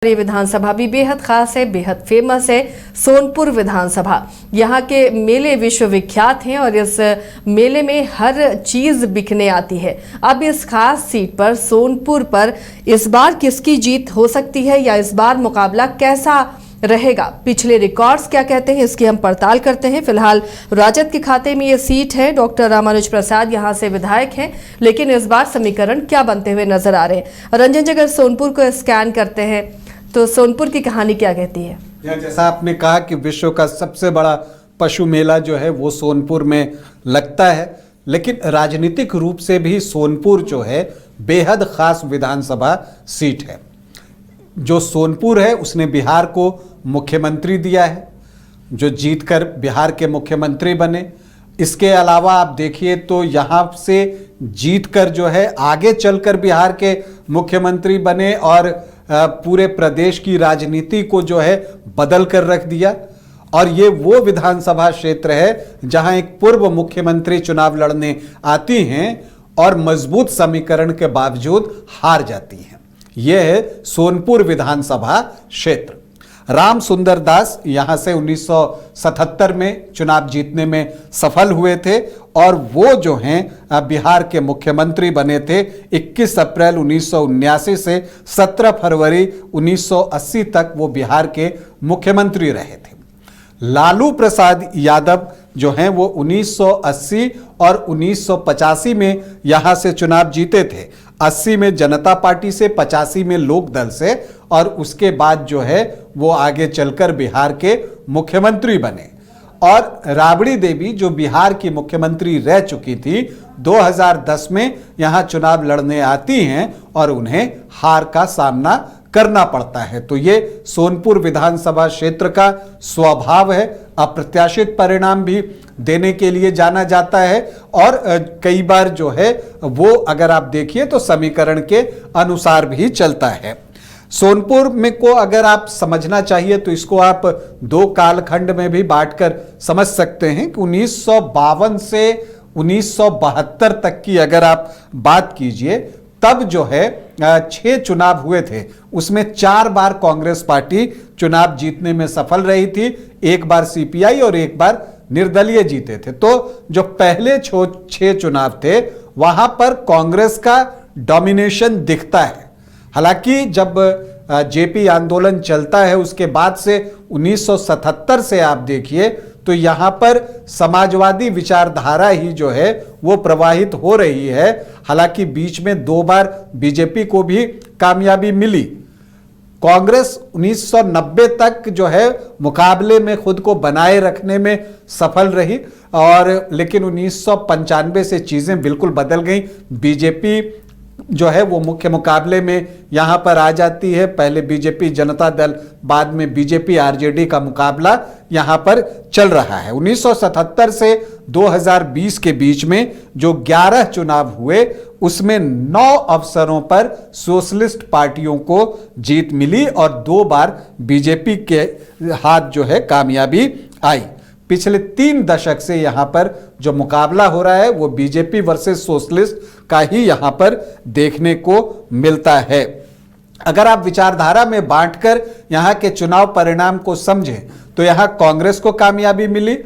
ये विधानसभा भी बेहद खास है, बेहद फेमस है। सोनपुर विधानसभा यहाँ के मेले विश्वविख्यात हैं और इस मेले में हर चीज बिकने आती है। अब इस खास सीट पर सोनपुर पर इस बार किसकी जीत हो सकती है या इस बार मुकाबला कैसा रहेगा, पिछले रिकॉर्ड्स क्या कहते हैं, इसकी हम पड़ताल करते हैं। फिलहाल राजद के खाते में ये सीट है। डॉक्टर रामानुज प्रसाद यहाँ से विधायक हैं, लेकिन इस बार समीकरण क्या बनते हुए नजर आ रहे हैं। रंजन जी, अगर सोनपुर को स्कैन करते हैं तो सोनपुर की कहानी क्या कहती है? जैसा आपने कहा कि विश्व का सबसे बड़ा पशु मेला जो है वो सोनपुर में लगता है, लेकिन राजनीतिक रूप से भी सोनपुर जो है बेहद खास विधानसभा सीट है। जो सोनपुर है उसने बिहार को मुख्यमंत्री दिया है, जो जीतकर बिहार के मुख्यमंत्री बने। इसके अलावा आप देखिए तो यहाँ से जीतकर जो है आगे चलकर बिहार के मुख्यमंत्री बने और पूरे प्रदेश की राजनीति को जो है बदल कर रख दिया। और ये वो विधानसभा क्षेत्र है जहां एक पूर्व मुख्यमंत्री चुनाव लड़ने आती हैं और मजबूत समीकरण के बावजूद हार जाती हैं। यह है सोनपुर विधानसभा क्षेत्र। राम सुंदर दास यहां से 1977 में चुनाव जीतने में सफल हुए थे और वो जो हैं बिहार के मुख्यमंत्री बने थे 21 अप्रैल 1979 से 17 फरवरी 1980 तक वो बिहार के मुख्यमंत्री रहे थे। लालू प्रसाद यादव जो हैं वो 1980 और 1985 में यहां से चुनाव जीते थे। 80 में जनता पार्टी से, 85 में लोक दल से, और उसके बाद जो है वो आगे चलकर बिहार के मुख्यमंत्री बने। और राबड़ी देवी जो बिहार की मुख्यमंत्री रह चुकी थी 2010 में यहां चुनाव लड़ने आती हैं और उन्हें हार का सामना करना पड़ता है। तो ये सोनपुर विधानसभा क्षेत्र का स्वभाव है, अप्रत्याशित परिणाम भी देने के लिए जाना जाता है और कई बार जो है वो अगर आप देखिए तो समीकरण के अनुसार भी चलता है। सोनपुर में को अगर आप समझना चाहिए तो इसको आप दो कालखंड में भी बांटकर समझ सकते हैं कि 1952 से 1972 तक की अगर आप बात कीजिए तब जो है 6 चुनाव हुए थे, उसमें 4 बार कांग्रेस पार्टी चुनाव जीतने में सफल रही थी, एक बार सीपीआई और एक बार निर्दलीय जीते थे। तो जो पहले 6 चुनाव थे वहां पर कांग्रेस का डोमिनेशन दिखता है। हालांकि जब जेपी आंदोलन चलता है उसके बाद से 1977 से आप देखिए तो यहां पर समाजवादी विचारधारा ही जो है वो प्रवाहित हो रही है। हालांकि बीच में 2 बार बीजेपी को भी कामयाबी मिली। कांग्रेस 1990 तक जो है मुकाबले में खुद को बनाए रखने में सफल रही और लेकिन 1995 से चीजें बिल्कुल बदल गई। बीजेपी जो है वो मुख्य मुकाबले में यहां पर आ जाती है। पहले बीजेपी जनता दल, बाद में बीजेपी आरजेडी का मुकाबला यहां पर चल रहा है। 1977 से 2020 के बीच में जो 11 चुनाव हुए उसमें 9 अवसरों पर सोशलिस्ट पार्टियों को जीत मिली और 2 बार बीजेपी के हाथ जो है कामयाबी आई। पिछले 3 दशक से यहां पर जो मुकाबला हो रहा है वो बीजेपी वर्सेस सोशलिस्ट का ही यहां पर देखने को मिलता है। अगर आप विचारधारा में बांटकर यहां के चुनाव परिणाम को समझें तो यहां कांग्रेस को कामयाबी मिली,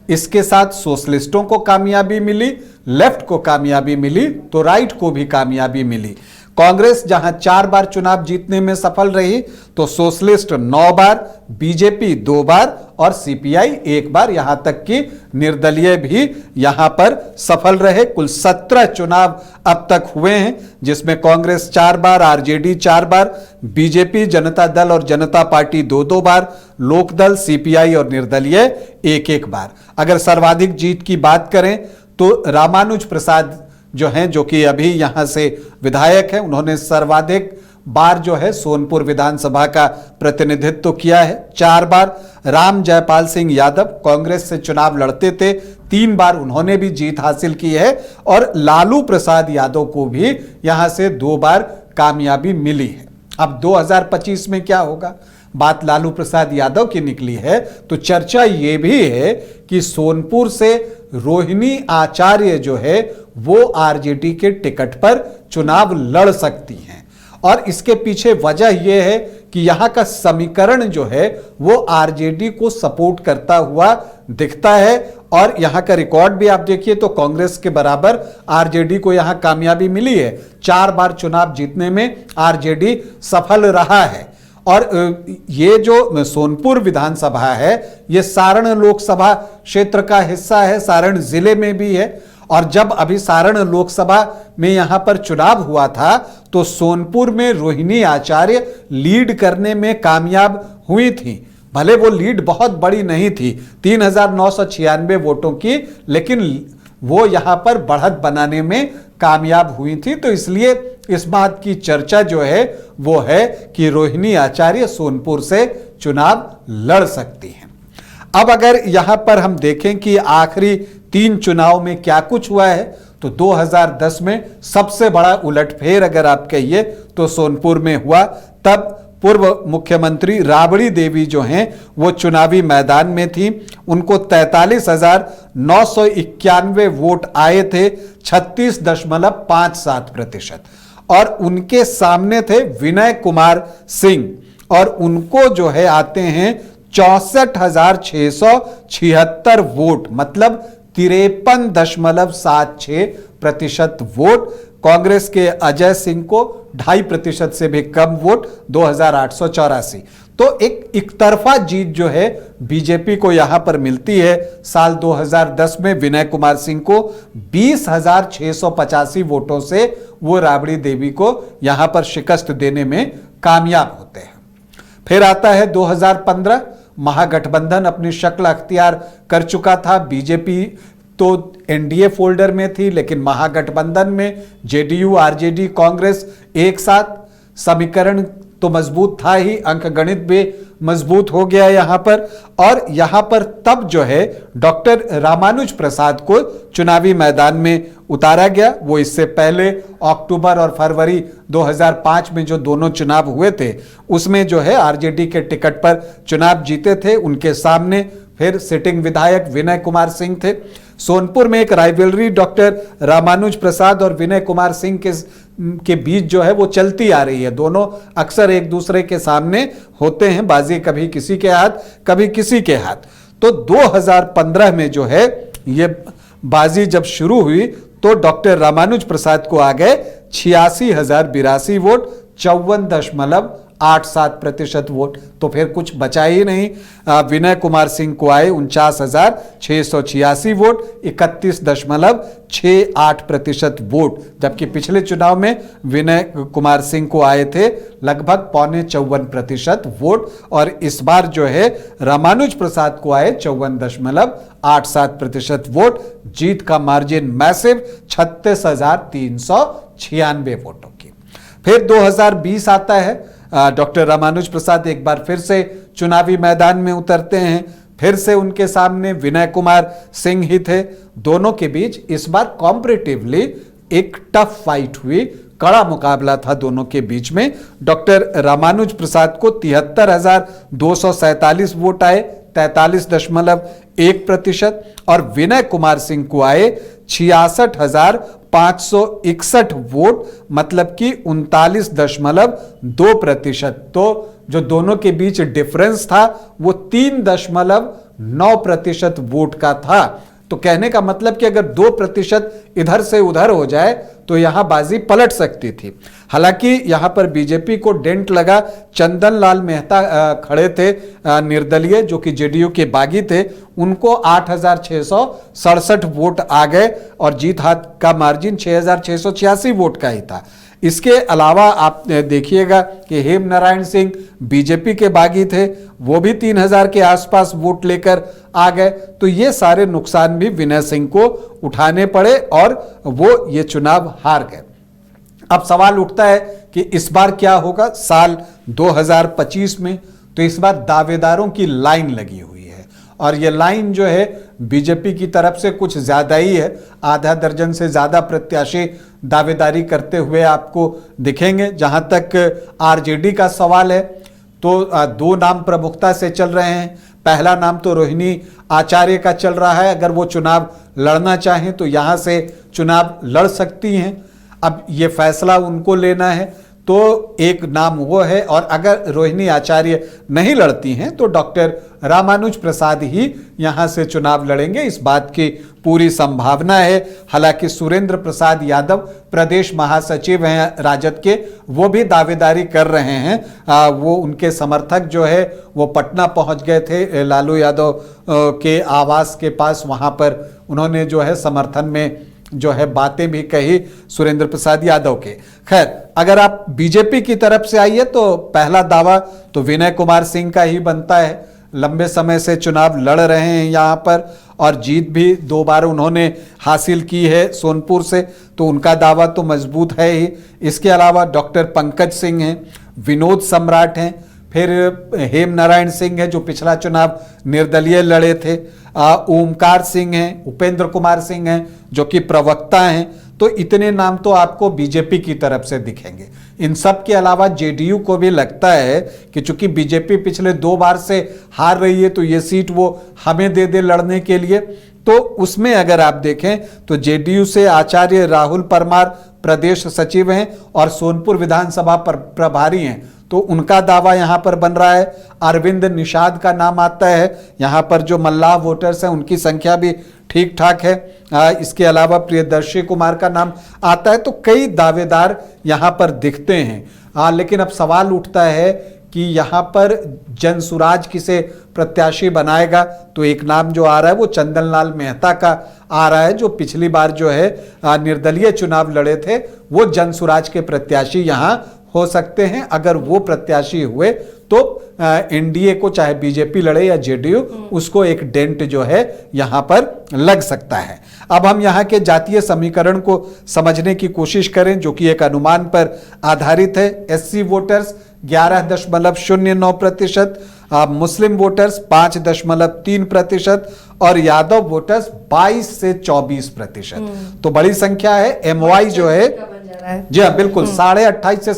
इसके साथ सोशलिस्टों को कामयाबी मिली, लेफ्ट को कामयाबी मिली तो राइट को भी कामयाबी मिली। कांग्रेस जहां 4 बार चुनाव जीतने में सफल रही तो सोशलिस्ट 9 बार, बीजेपी 2 बार और सीपीआई 1 बार, यहां तक कि निर्दलीय भी यहां पर सफल रहे। कुल 17 चुनाव अब तक हुए हैं जिसमें कांग्रेस 4 बार, आरजेडी 4 बार, बीजेपी, जनता दल और जनता पार्टी 2-2 बार, लोक दल, सीपीआई और निर्दलीय 1-1 बार। अगर सर्वाधिक जीत की बात करें तो रामानुज प्रसाद जो हैं, जो कि अभी यहां से विधायक हैं, उन्होंने सर्वाधिक बार जो है सोनपुर विधानसभा का प्रतिनिधित्व किया है, 4 बार। राम जयपाल सिंह यादव कांग्रेस से चुनाव लड़ते थे, 3 बार उन्होंने भी जीत हासिल की है और लालू प्रसाद यादव को भी यहां से 2 बार कामयाबी मिली है। अब 2025 में क्या होगा, बात लालू प्रसाद यादव की निकली है तो चर्चा यह भी है कि सोनपुर से रोहिणी आचार्य जो है वो आरजेडी के टिकट पर चुनाव लड़ सकती हैं और इसके पीछे वजह यह है कि यहाँ का समीकरण जो है वो आरजेडी को सपोर्ट करता हुआ दिखता है। और यहाँ का रिकॉर्ड भी आप देखिए तो कांग्रेस के बराबर आरजेडी को यहाँ कामयाबी मिली है। 4 बार चुनाव जीतने में आरजेडी सफल रहा है। और ये जो सोनपुर विधानसभा है ये सारण लोकसभा क्षेत्र का हिस्सा है, सारण जिले में भी है। और जब अभी सारण लोकसभा में यहां पर चुनाव हुआ था तो सोनपुर में रोहिणी आचार्य लीड करने में कामयाब हुई थी। भले वो लीड बहुत बड़ी नहीं थी, 3996 वोटों की, लेकिन वो यहां पर बढ़त बनाने में कामयाब हुई थी। तो इसलिए इस बात की चर्चा जो है वो है कि रोहिणी आचार्य सोनपुर से चुनाव लड़ सकती हैं। अब अगर यहां पर हम देखें कि आखिरी 3 चुनाव में क्या कुछ हुआ है तो 2010 में सबसे बड़ा उलटफेर अगर आप कहिए तो सोनपुर में हुआ। तब पूर्व मुख्यमंत्री राबड़ी देवी जो हैं वो चुनावी मैदान में थी। उनको 43,991 वोट आए थे, 36.57%। और उनके सामने थे विनय कुमार सिंह और उनको जो है आते हैं 64,676 वोट, मतलब 53.76% वोट। कांग्रेस के अजय सिंह को 2.5% से भी कम वोट, 2,884। तो एक तरफा जीत जो है बीजेपी को यहां पर मिलती है। साल 2010 में विनय कुमार सिंह को 20,685 वोटों से वो राबड़ी देवी को यहां पर शिकस्त देने में कामयाब होते हैं। फिर आता है 2015, महागठबंधन अपनी शक्ल अख्तियार कर चुका था। बीजेपी तो एनडीए फोल्डर में थी, लेकिन महागठबंधन में जेडीयू, आरजेडी, कांग्रेस एक साथ। समीकरण तो मजबूत था ही, अंकगणित भी मजबूत हो गया यहां पर। और यहां पर तब जो है डॉक्टर रामानुज प्रसाद को चुनावी मैदान में उतारा गया। वो इससे पहले अक्टूबर और फरवरी 2005 में जो दोनों चुनाव हुए थे उसमें जो है आरजेडी के टिकट पर चुनाव जीते थे। उनके सामने फिर सिटिंग विधायक विनय कुमार सिंह थे। सोनपुर में एक राइवलरी डॉक्टर रामानुज प्रसाद और विनय कुमार सिंह के बीच जो है वो चलती आ रही है। दोनों अक्सर एक दूसरे के सामने होते हैं, बाजी कभी किसी के हाथ कभी किसी के हाथ। तो 2015 में जो है ये बाजी जब शुरू हुई तो डॉक्टर रामानुज प्रसाद को आ गए 86,082 वोट, 54.87% वोट। तो फिर कुछ बचा ही नहीं। विनय कुमार सिंह को आए 49,686 वोट, 31.68% वोट। जबकि पिछले चुनाव में विनय कुमार सिंह को आए थे लगभग 54.55% वोट। और इस बार जो है रामानुज प्रसाद को आए 54.87% वोट। जीत का मार्जिन मैसिव 36,396 वोटों की। फिर 2020 आता है। डॉक्टर रामानुज प्रसाद एक बार फिर से चुनावी मैदान में उतरते हैं। फिर से उनके सामने विनय कुमार सिंह ही थे। दोनों के बीच इस बार कॉम्परेटिवली एक टफ फाइट हुई, कड़ा मुकाबला था दोनों के बीच में। डॉक्टर रामानुज प्रसाद को 73,247 वोट आए, 43.1%। और विनय कुमार सिंह को आए 66,561 वोट, मतलब कि 39.2%। तो जो दोनों के बीच डिफरेंस था वो 3.9% वोट का था। तो कहने का मतलब कि अगर 2% इधर से उधर हो जाए तो यहां बाजी पलट सकती थी। हालांकि यहां पर बीजेपी को डेंट लगा। चंदन लाल मेहता खड़े थे निर्दलीय, जो कि जेडीयू के बागी थे। उनको 8,667 वोट आ गए और जीत हाथ का मार्जिन 6,686 वोट का ही था। इसके अलावा आप देखिएगा कि हेम नारायण सिंह बीजेपी के बागी थे, वो भी 3,000 के आसपास वोट लेकर आ गए। तो ये सारे नुकसान भी विनय सिंह को उठाने पड़े और वो ये चुनाव हार गए। अब सवाल उठता है कि इस बार क्या होगा साल 2025 में। तो इस बार दावेदारों की लाइन लगी हुई है और ये लाइन जो है बीजेपी की तरफ से कुछ ज्यादा ही है। आधा दर्जन से ज्यादा प्रत्याशी दावेदारी करते हुए आपको दिखेंगे। जहां तक आरजेडी का सवाल है तो 2 नाम प्रमुखता से चल रहे हैं। पहला नाम तो रोहिणी आचार्य का चल रहा है। अगर वो चुनाव लड़ना चाहें तो यहां से चुनाव लड़ सकती हैं। अब ये फैसला उनको लेना है। तो एक नाम वो है। और अगर रोहिणी आचार्य नहीं लड़ती हैं तो डॉक्टर रामानुज प्रसाद ही यहां से चुनाव लड़ेंगे, इस बात की पूरी संभावना है। हालांकि सुरेंद्र प्रसाद यादव प्रदेश महासचिव हैं राजद के, वो भी दावेदारी कर रहे हैं। वो उनके समर्थक जो है वो पटना पहुंच गए थे लालू यादव के आवास के पास, वहां पर उन्होंने जो है समर्थन में जो है बातें भी कही सुरेंद्र प्रसाद यादव के। खैर, अगर आप बीजेपी की तरफ से आइए तो पहला दावा तो विनय कुमार सिंह का ही बनता है। लंबे समय से चुनाव लड़ रहे हैं यहाँ पर और जीत भी 2 बार उन्होंने हासिल की है सोनपुर से, तो उनका दावा तो मजबूत है ही। इसके अलावा डॉक्टर पंकज सिंह हैं, विनोद सम्राट हैं, फिर हेम नारायण सिंह है जो पिछला चुनाव निर्दलीय लड़े थे, ओमकार सिंह हैं, उपेंद्र कुमार सिंह हैं जो कि प्रवक्ता हैं। तो इतने नाम तो आपको बीजेपी की तरफ से दिखेंगे। इन सब के अलावा जेडीयू को भी लगता है कि चूंकि बीजेपी पिछले 2 बार से हार रही है तो ये सीट वो हमें दे दे लड़ने के लिए। तो उसमें अगर आप देखें तो जेडीयू से आचार्य राहुल परमार प्रदेश सचिव हैं और सोनपुर विधानसभा पर प्रभारी हैं, तो उनका दावा यहां पर बन रहा है। अरविंद निषाद का नाम आता है, यहां पर जो मल्लाह वोटर्स हैं उनकी संख्या भी ठीक ठाक है। इसके अलावा प्रियदर्शी कुमार का नाम आता है। तो कई दावेदार यहां पर दिखते हैं। लेकिन अब सवाल उठता है कि यहां पर जनसुराज किसे प्रत्याशी बनाएगा, तो एक नाम जो आ रहा है वो चंदनलाल मेहता का आ रहा है, जो पिछली बार जो है निर्दलीय चुनाव लड़े थे, वो जनसुराज के प्रत्याशी यहां हो सकते हैं। अगर वो प्रत्याशी हुए तो एनडीए को, चाहे बीजेपी लड़े या जेडीयू, उसको एक डेंट जो है यहां पर लग सकता है। अब हम यहां के जातीय समीकरण को समझने की कोशिश करें, जो कि एक अनुमान पर आधारित है। एससी वोटर्स 11.09%, मुस्लिम वोटर्स 5.3% और यादव वोटर्स 22 से 24%। तो बड़ी संख्या है। एमओआई जो है, जी हाँ बिल्कुल, 28.5 से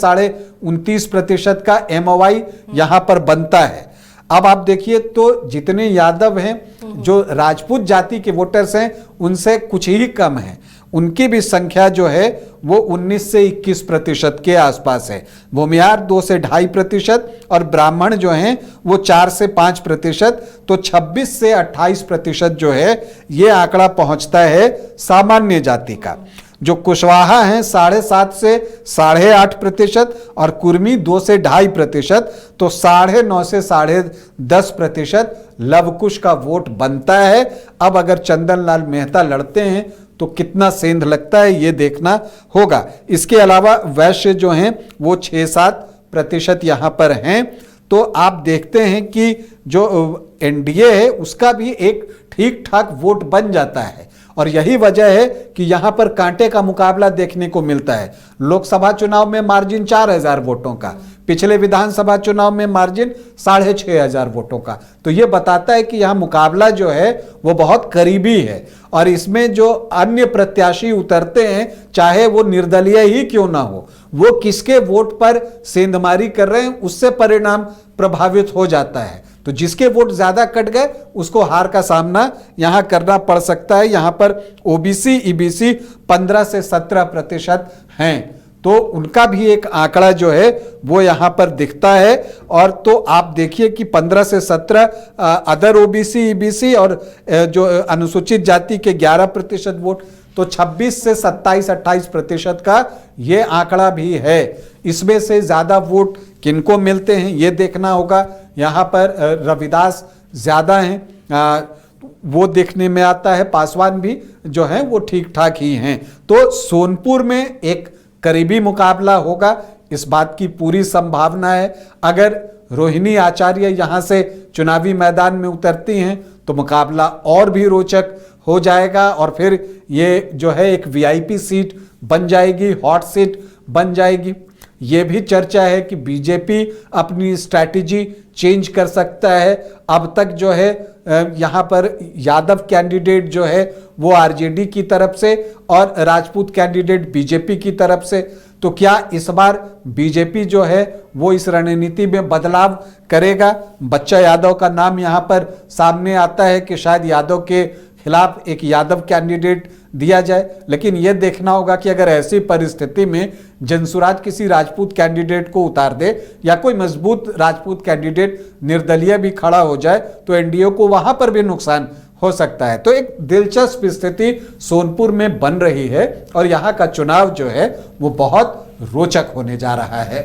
29% का एमओआई यहां पर बनता है। अब आप देखिए तो जितने यादव हैं, जो राजपूत जाति के वोटर्स हैं, उनसे कुछ ही कम है, उनकी भी संख्या जो है वो 19 से 21% के आसपास है। भूमिहार 2 से 2.5% और ब्राह्मण जो हैं वो 4 से 5%। तो 26 से 28% जो है ये आंकड़ा पहुंचता है सामान्य जाति का। जो कुशवाहा हैं 7.5 से 8.5% और कुर्मी 2 से 2.5%। तो 9.5 से 10.5% लवकुश का वोट बनता है। अब अगर चंदनलाल मेहता लड़ते हैं तो कितना सेंध लगता है ये देखना होगा। इसके अलावा वैश्य जो हैं वो 6-7% यहां पर हैं। तो आप देखते हैं कि जो एनडीए है उसका भी एक ठीक ठाक वोट बन जाता है और यही वजह है कि यहां पर कांटे का मुकाबला देखने को मिलता है। लोकसभा चुनाव में मार्जिन 4,000 वोटों का, पिछले विधानसभा चुनाव में मार्जिन 6,500 वोटों का। तो यह बताता है कि यहां मुकाबला जो है वो बहुत करीबी है और इसमें जो अन्य प्रत्याशी उतरते हैं, चाहे वो निर्दलीय ही क्यों ना हो, वो किसके वोट पर सेंधमारी कर रहे हैं उससे परिणाम प्रभावित हो जाता है। तो जिसके वोट ज्यादा कट गए उसको हार का सामना यहां करना पड़ सकता है। यहां पर ओबीसी ईबीसी 15 से 17% हैं, तो उनका भी एक आंकड़ा जो है वो यहां पर दिखता है। और तो आप देखिए कि 15 से 17 अदर ओबीसी ईबीसी और जो अनुसूचित जाति के 11% वोट, तो 26 से 27-28% का ये आंकड़ा भी है। इसमें से ज्यादा वोट किनको मिलते हैं ये देखना होगा। यहां पर रविदास ज्यादा हैं, वो देखने में आता है। पासवान भी जो हैं वो ठीक ठाक ही हैं। तो सोनपुर में एक करीबी मुकाबला होगा, इस बात की पूरी संभावना है। अगर रोहिणी आचार्य यहां से चुनावी मैदान में उतरती हैं तो मुकाबला और भी रोचक हो जाएगा और फिर ये जो है एक वीआईपी सीट बन जाएगी, हॉट सीट बन जाएगी। ये भी चर्चा है कि बीजेपी अपनी स्ट्रैटेजी चेंज कर सकता है। अब तक जो है यहाँ पर यादव कैंडिडेट जो है वो आरजेडी की तरफ से और राजपूत कैंडिडेट बीजेपी की तरफ से। तो क्या इस बार बीजेपी जो है वो इस रणनीति में बदलाव करेगा? बच्चा यादव का नाम यहाँ पर सामने आता है कि शायद यादव के खिलाफ एक यादव कैंडिडेट दिया जाए। लेकिन यह देखना होगा कि अगर ऐसी परिस्थिति में जनसुराज किसी राजपूत कैंडिडेट को उतार दे या कोई मजबूत राजपूत कैंडिडेट निर्दलीय भी खड़ा हो जाए तो एनडीए को वहां पर भी नुकसान हो सकता है। तो एक दिलचस्प स्थिति सोनपुर में बन रही है और यहां का चुनाव जो है वो बहुत रोचक होने जा रहा है।